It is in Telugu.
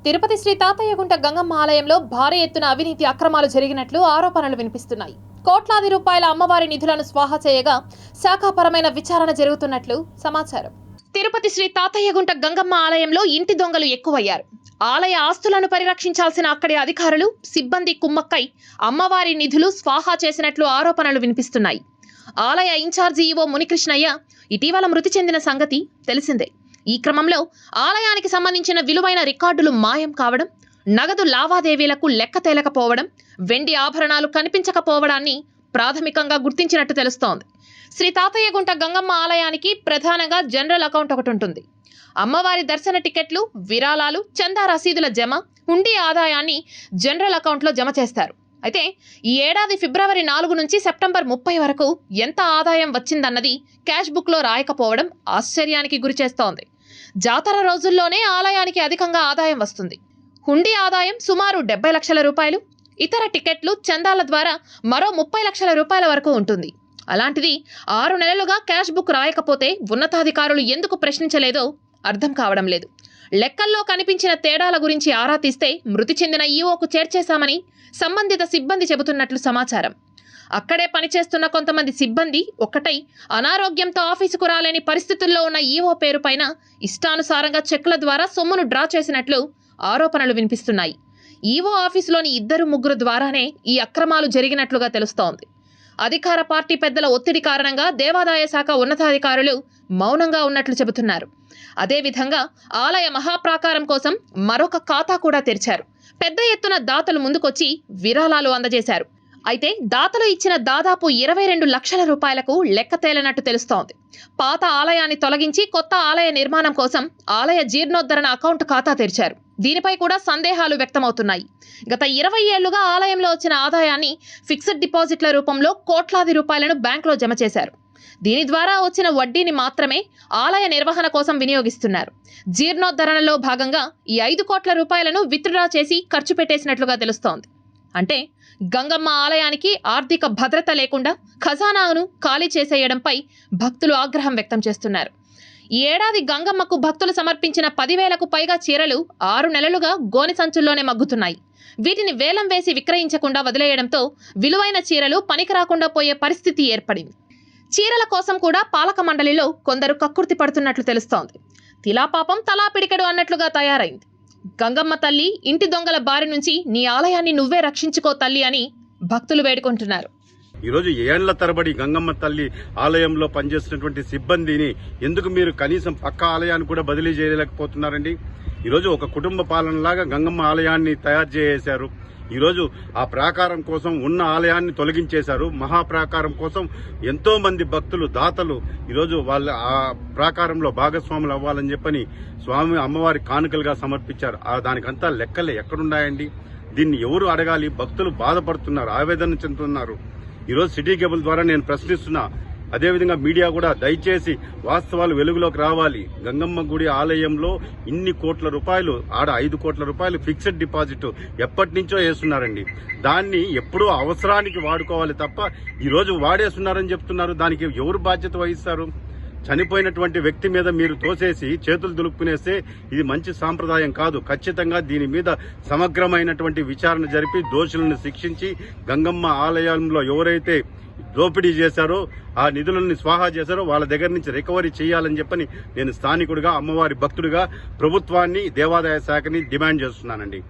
తిరుపతి శ్రీ తాతయ్యగుంట గంగమ్మ ఆలయంలో భారీ ఎత్తున అవినీతి అక్రమాలు జరిగినట్లు ఆరోపణలు వినిపిస్తున్నాయి. కోట్లాది రూపాయల అమ్మవారి నిధులను స్వాహా చేయగా శాఖాపరమైన విచారణ జరుగుతున్నట్లు సమాచారం. తిరుపతి శ్రీ తాతయ్యగుంట గంగమ్మ ఆలయంలో ఇంటి దొంగలు ఎక్కువయ్యారు. ఆలయ ఆస్తులను పరిరక్షించాల్సిన అక్కడి అధికారులు, సిబ్బంది కుమ్మక్కై అమ్మవారి నిధులు స్వాహా చేసినట్లు ఆరోపణలు వినిపిస్తున్నాయి. ఆలయ ఇన్ఛార్జి ఈవో మునికృష్ణయ్య ఇటీవల మృతి చెందిన సంగతి తెలిసిందే. ఈ క్రమంలో ఆలయానికి సంబంధించిన విలువైన రికార్డులు మాయం కావడం, నగదు లావాదేవీలకు లెక్క తేలకపోవడం, వెండి ఆభరణాలు కనిపించకపోవడాన్ని ప్రాథమికంగా గుర్తించినట్టు తెలుస్తోంది. శ్రీ తాతయ్యగుంట గంగమ్మ ఆలయానికి ప్రధానంగా జనరల్ అకౌంట్ ఒకటి ఉంటుంది. అమ్మవారి దర్శన టికెట్లు, విరాళాలు, చందా రసీదుల జమ, హుండీ ఆదాయాన్ని జనరల్ అకౌంట్లో జమ చేస్తారు. అయితే ఈ ఏడాది ఫిబ్రవరి 4 నుంచి సెప్టెంబర్ 30 వరకు ఎంత ఆదాయం వచ్చిందన్నది క్యాష్ బుక్లో రాయకపోవడం ఆశ్చర్యానికి గురిచేస్తోంది. జాతర రోజుల్లోనే ఆలయానికి అధికంగా ఆదాయం వస్తుంది. హుండీ ఆదాయం సుమారు 70 లక్షల రూపాయలు, ఇతర టికెట్లు, చందాల ద్వారా మరో 30 లక్షల రూపాయల వరకు ఉంటుంది. అలాంటిది 6 నెలలుగా క్యాష్ బుక్ రాయకపోతే ఉన్నతాధికారులు ఎందుకు ప్రశ్నించలేదో అర్థం కావడం లేదు. లెక్కల్లో కనిపించిన తేడాల గురించి ఆరా తీస్తే మృతి చెందిన ఈవోకు చేర్చేశామని సంబంధిత సిబ్బంది చెబుతున్నట్లు సమాచారం. అక్కడే పనిచేస్తున్న కొంతమంది సిబ్బంది ఒక్కటై అనారోగ్యంతో ఆఫీసుకు రాలేని పరిస్థితుల్లో ఉన్న ఈవో పేరు పైన ఇష్టానుసారంగా చెక్ల ద్వారా సొమ్మును డ్రా చేసినట్లు ఆరోపణలు వినిపిస్తున్నాయి. ఈవో ఆఫీసులోని 2-3 ద్వారానే ఈ అక్రమాలు జరిగినట్లుగా తెలుస్తోంది. అధికార పార్టీ పెద్దల ఒత్తిడి కారణంగా దేవాదాయ శాఖ ఉన్నతాధికారులు మౌనంగా ఉన్నట్లు చెబుతున్నారు. అదేవిధంగా ఆలయ మహాప్రాకారం కోసం మరొక ఖాతా కూడా తెరిచారు. పెద్ద ఎత్తున దాతలు ముందుకొచ్చి విరాళాలు అందజేశారు. అయితే దాతలు ఇచ్చిన దాదాపు 22 లక్షల రూపాయలకు లెక్క తేలనట్టు తెలుస్తోంది. పాత ఆలయాన్ని తొలగించి కొత్త ఆలయ నిర్మాణం కోసం ఆలయ జీర్ణోద్ధరణ అకౌంట్ ఖాతా తెరిచారు. దీనిపై కూడా సందేహాలు వ్యక్తమవుతున్నాయి. గత 20 ఏళ్లుగా ఆలయంలో వచ్చిన ఆదాయాన్ని ఫిక్స్డ్ డిపాజిట్ల రూపంలో కోట్లాది రూపాయలను బ్యాంకులో జమ చేశారు. దీని ద్వారా వచ్చిన వడ్డీని మాత్రమే ఆలయ నిర్వహణ కోసం వినియోగిస్తున్నారు. జీర్ణోద్ధరణలో భాగంగా ఈ 5 కోట్ల రూపాయలను విత్డ్రా చేసి ఖర్చు పెట్టేసినట్లుగా తెలుస్తోంది. అంటే గంగమ్మ ఆలయానికి ఆర్థిక భద్రత లేకుండా ఖజానాను ఖాళీ చేసేయడంపై భక్తులు ఆగ్రహం వ్యక్తం చేస్తున్నారు. ఈ ఏడాది గంగమ్మకు భక్తులు సమర్పించిన 10,000కు పైగా చీరలు 6 నెలలుగా గోనె సంచుల్లోనే మగ్గుతున్నాయి. వీటిని వేలం వేసి విక్రయించకుండా వదిలేయడంతో విలువైన చీరలు పనికి రాకుండా పోయే పరిస్థితి ఏర్పడింది. చీరల కోసం కూడా పాలక మండలిలో కొందరు కక్కుర్తి పడుతున్నట్లు తెలుస్తోంది. తిలాపాపం తలా పిడికెడు అన్నట్లుగా తయారైంది. గంగమ్మ తల్లి, ఇంటి దొంగల బారి నుంచి నీ ఆలయాన్ని నువ్వే రక్షించుకో తల్లి అని భక్తులు వేడుకుంటున్నారు. ఈరోజు ఏళ్ల తరబడి గంగమ్మ తల్లి ఆలయంలో పనిచేస్తున్నటువంటి సిబ్బందిని ఎందుకు మీరు కనీసం పక్క ఆలయాన్ని కూడా బదిలీ చేయలేకపోతున్నారండి? ఈరోజు ఒక కుటుంబ పాలనలాగా గంగమ్మ ఆలయాన్ని తయారు చేశారు. ఈరోజు ఆ ప్రాకారం కోసం ఉన్న ఆలయాన్ని తొలగించేశారు. మహాప్రాకారం కోసం ఎంతో మంది భక్తులు, దాతలు ఈరోజు వాళ్ళ ఆ ప్రాకారంలో భాగస్వాములు అవ్వాలని చెప్పని స్వామి అమ్మవారి కానుకలుగా సమర్పించారు. దానికంతా లెక్కలే ఎక్కడున్నాయండి? దీన్ని ఎవరు అడగాలి? భక్తులు బాధపడుతున్నారు, ఆవేదన చెందుతున్నారు. ఈరోజు సిటీ కేబుల్ ద్వారా నేను ప్రశ్నిస్తున్నా. అదేవిధంగా మీడియా కూడా దయచేసి వాస్తవాలు వెలుగులోకి రావాలి. గంగమ్మ గుడి ఆలయంలో ఇన్ని కోట్ల రూపాయలు, ఆడ 5 కోట్ల రూపాయలు ఫిక్స్డ్ డిపాజిట్ ఎప్పటి నుంచో వేస్తున్నారండి. దాన్ని ఎప్పుడూ అవసరానికి వాడుకోవాలి తప్ప ఈరోజు వాడేస్తున్నారని చెప్తున్నారు. దానికి ఎవరు బాధ్యత వహిస్తారు? చనిపోయినటువంటి వ్యక్తి మీద మీరు తోసేసి చేతులు దులుపుకునేస్తే ఇది మంచి సాంప్రదాయం కాదు. ఖచ్చితంగా దీని మీద సమగ్రమైనటువంటి విచారణ జరిపి దోషులను శిక్షించి గంగమ్మ ఆలయంలో ఎవరైతే దోపిడీ చేశారో, ఆ నిధులను స్వాహా చేశారో వాళ్ళ దగ్గర నుంచి రికవరీ చేయాలని చెప్పని నేను స్థానికుడిగా, అమ్మవారి భక్తుడిగా ప్రభుత్వాన్ని, దేవాదాయ శాఖని డిమాండ్ చేస్తున్నానండి.